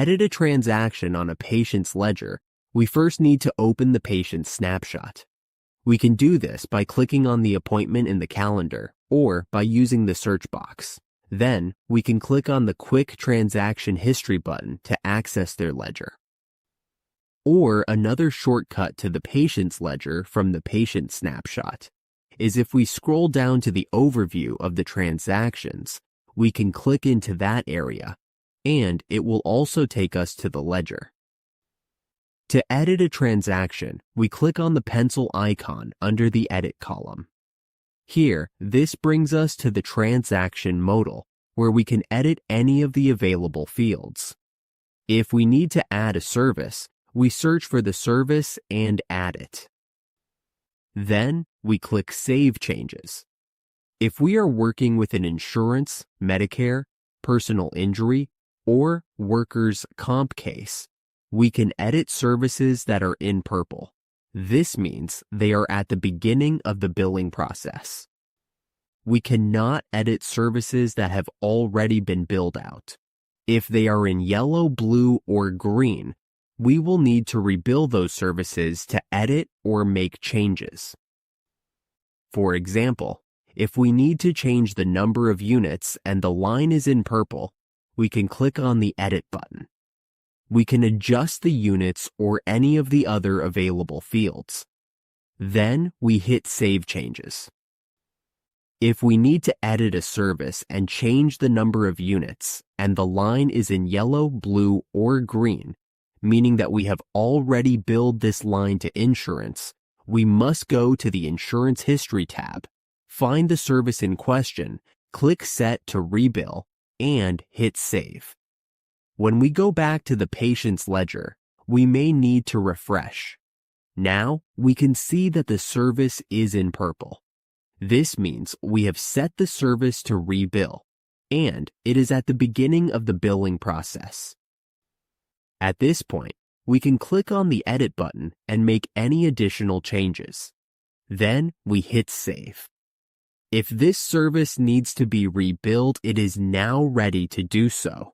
edit a transaction on a patient's ledger, we first need to open the patient's snapshot. We can do this by clicking on the appointment in the calendar or by using the search box. Then, we can click on the Quick Transaction History button to access their ledger. Or another shortcut to the patient's ledger from the patient snapshot is if we scroll down to the overview of the transactions, we can click into that area, and it will also take us to the ledger. To edit a transaction, we click on the pencil icon under the Edit column. Here, this brings us to the transaction modal, where we can edit any of the available fields. If we need to add a service, we search for the service and add it. Then, we click Save Changes. If we are working with an insurance, Medicare, personal injury, or workers' comp case, we can edit services that are in purple. This means they are at the beginning of the billing process. We cannot edit services that have already been billed out. If they are in yellow, blue, or green, we will need to rebill those services to edit or make changes. For example, if we need to change the number of units and the line is in purple, we can click on the Edit button. We can adjust the units or any of the other available fields. Then we hit Save Changes. If we need to edit a service and change the number of units and the line is in yellow, blue, or green, meaning that we have already billed this line to insurance, we must go to the Insurance History tab, find the service in question, click Set to Rebill, and hit Save. When we go back to the patient's ledger, we may need to refresh. Now, we can see that the service is in purple. This means we have set the service to rebill, and it is at the beginning of the billing process. At this point, we can click on the Edit button and make any additional changes. Then we hit Save. If this service needs to be rebilled, it is now ready to do so.